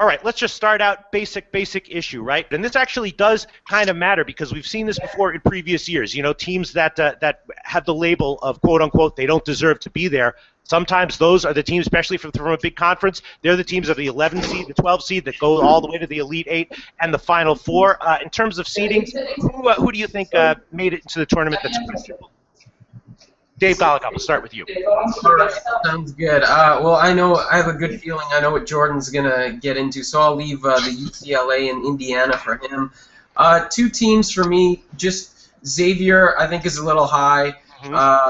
all right, let's just start out basic issue, right? And this actually does kind of matter because we've seen this before in previous years. You know, teams that have the label of quote unquote they don't deserve to be there. Sometimes those are the teams, especially from a big conference. They're the teams of the 11 seed, the 12 seed that go all the way to the Elite Eight and the Final Four. In terms of seedings, who do you think made it into the tournament that's questionable? Dave Golokhov, we'll start with you. All right, sounds good. Well, I have a good feeling. I know what Jordan's going to get into, so I'll leave the UCLA and Indiana for him. Two teams for me, just Xavier, I think, is a little high,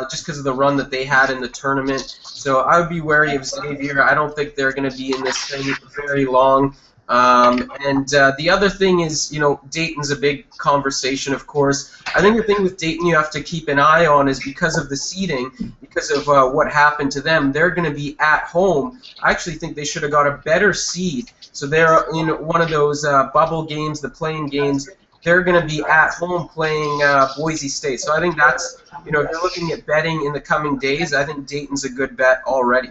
just because of the run that they had in the tournament. So I would be wary of Xavier. I don't think they're going to be in this thing very long. And the other thing is, you know, Dayton's a big conversation, of course. I think the thing with Dayton you have to keep an eye on is because of the seeding, because of what happened to them, they're going to be at home. I actually think they should have got a better seed. So they're in one of those bubble games, the playing games. They're going to be at home playing Boise State. So I think that's, you know, if you're looking at betting in the coming days, I think Dayton's a good bet already.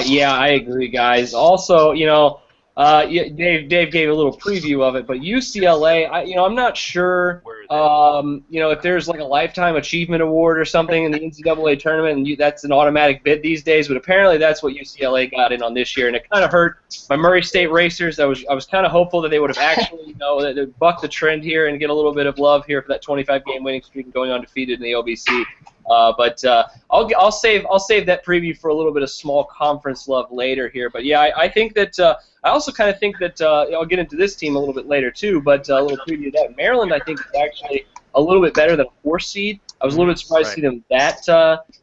Yeah, I agree, guys. Also, you know, Dave gave a little preview of it, but UCLA, I'm not sure, if there's like a lifetime achievement award or something in the NCAA tournament, and that's an automatic bid these days. But apparently, that's what UCLA got in on this year, and it kind of hurt my Murray State Racers. I was kind of hopeful that they would have actually, that they'd buck the trend here and get a little bit of love here for that 25-game winning streak and going undefeated in the OVC. But I'll save that preview for a little bit of small conference love later here. But yeah, I think that I also kind of think that I'll get into this team a little bit later too. But a little preview of that. Maryland, I think, is actually a little bit better than a 4 seed. I was a little bit surprised to see them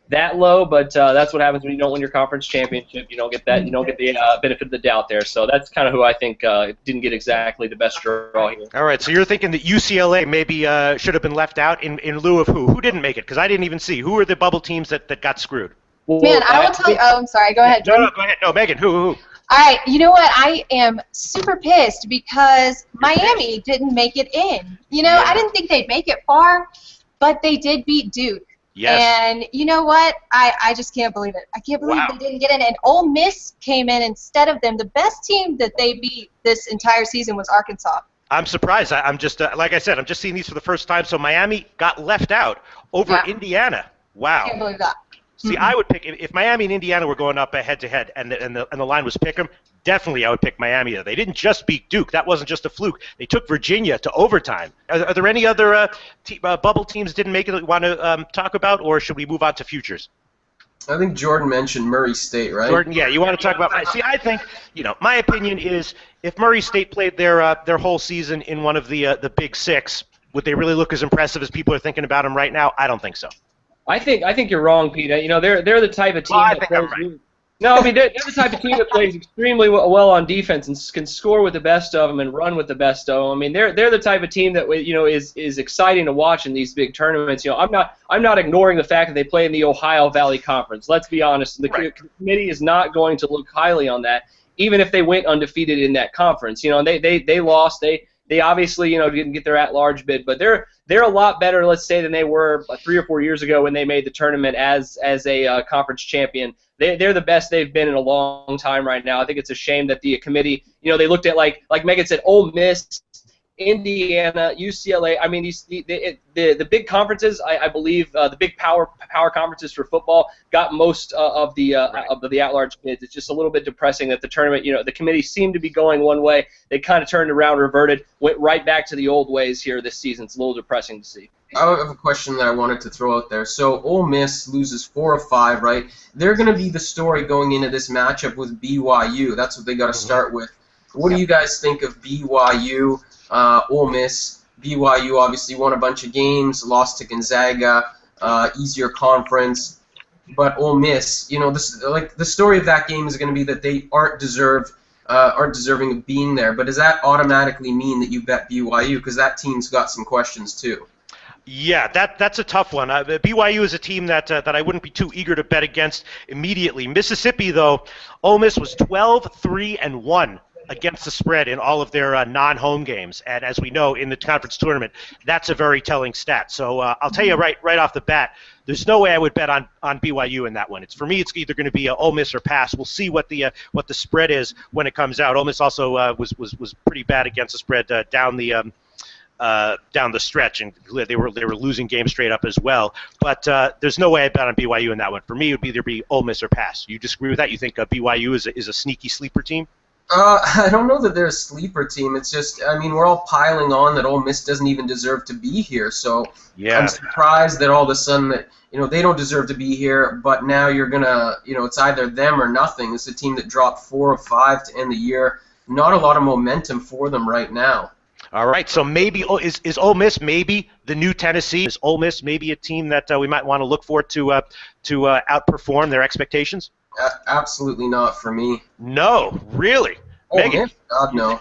that low, but that's what happens when you don't win your conference championship. You don't get that. You don't get the benefit of the doubt there. So that's kind of who I think didn't get exactly the best draw here. All right, so you're thinking that UCLA maybe should have been left out in lieu of who? Who didn't make it? Because I didn't even see. Who are the bubble teams that got screwed? Well, man, I will tell you. Oh, I'm sorry. Go ahead, Jordan. No, go ahead. No, Megan, who? All right, you know what? I am super pissed because Miami didn't make it in. You know, I didn't think they'd make it far, but they did beat Duke. Yes. And you know what? I just can't believe it. I can't believe they didn't get in. And Ole Miss came in instead of them. The best team that they beat this entire season was Arkansas. I'm surprised. I'm just, like I said, I'm just seeing these for the first time. So Miami got left out over Indiana. Wow. I can't believe that. See, I would pick if Miami and Indiana were going up head-to-head, and the line was pick 'em. Definitely, I would pick Miami. They didn't just beat Duke. That wasn't just a fluke. They took Virginia to overtime. Are there any other bubble teams that didn't make it that we want to talk about, or should we move on to futures? I think Jordan mentioned Murray State, right? Jordan, yeah. You want to talk about? See, I think my opinion is if Murray State played their whole season in one of the Big Six, would they really look as impressive as people are thinking about them right now? I don't think so. I think you're wrong, Peter. You know, they're the type of team I think I'm right. No, I mean, they're the type of team that plays extremely well on defense and can score with the best of them and run with the best of them. I mean, they're the type of team that is exciting to watch in these big tournaments. You know, I'm not ignoring the fact that they play in the Ohio Valley Conference. Let's be honest. The committee is not going to look highly on that, even if they went undefeated in that conference. You know, and they lost. They obviously, didn't get their at-large bid, but they're a lot better, let's say, than they were 3 or 4 years ago when they made the tournament as a conference champion. They're the best they've been in a long time right now. I think it's a shame that the committee, they looked at, like Megan said, Ole Miss, Indiana, UCLA. I mean, the big conferences, I believe, the big power conferences for football got most of the at-large bids. It's just a little bit depressing that the tournament, the committee seemed to be going one way. They kind of turned around, reverted, went right back to the old ways here this season. It's a little depressing to see. I have a question that I wanted to throw out there. So Ole Miss loses 4 of 5, right? They're going to be the story going into this matchup with BYU. That's what they got to start with. What do you guys think of BYU? Ole Miss, BYU obviously won a bunch of games, lost to Gonzaga, easier conference, but Ole Miss, the story of that game is going to be that they aren't deserving of being there. But does that automatically mean that you bet BYU because that team's got some questions too? Yeah, that's a tough one. BYU is a team that I wouldn't be too eager to bet against immediately. Mississippi, though, Ole Miss was 12-3-1 against the spread in all of their non-home games, and as we know in the conference tournament, that's a very telling stat. So I'll tell you right off the bat, there's no way I would bet on BYU in that one. For me, it's either going to be a Ole Miss or pass. We'll see what the spread is when it comes out. Ole Miss also was pretty bad against the spread down the stretch, and they were losing games straight up as well. But there's no way I bet on BYU in that one. For me, it would either be Ole Miss or pass. You disagree with that? You think BYU is a sneaky sleeper team? I don't know that they're a sleeper team. It's just, I mean, we're all piling on that Ole Miss doesn't even deserve to be here. So yeah. I'm surprised that all of a sudden that, they don't deserve to be here, but now you're going to, it's either them or nothing. It's a team that dropped 4 of 5 to end the year. Not a lot of momentum for them right now. All right, so maybe is Ole Miss maybe the new Tennessee? Is Ole Miss maybe a team that we might want to look for to outperform their expectations? Absolutely not for me. No, really? Ole Megan? Miss? God, no.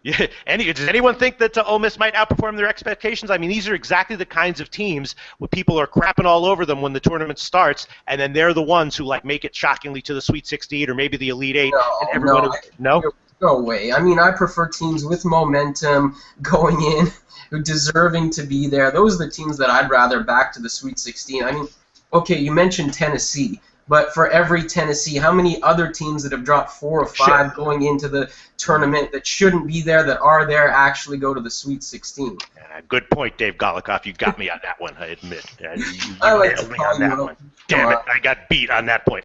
Yeah. Does anyone think that Ole Miss might outperform their expectations? I mean, these are exactly the kinds of teams where people are crapping all over them when the tournament starts, and then they're the ones who make it shockingly to the Sweet 16 or maybe the Elite Eight. And everyone no. No way. I mean, I prefer teams with momentum going in, who deserving to be there. Those are the teams that I'd rather back to the Sweet 16. I mean, okay, you mentioned Tennessee, but for every Tennessee, how many other teams that have dropped 4 or 5 going into the tournament that shouldn't be there, that are there, actually go to the Sweet 16? Good point, Dave Golokhov. You got me on that one, I admit. You I like to nailed me on that one. Damn it, I got beat on that point.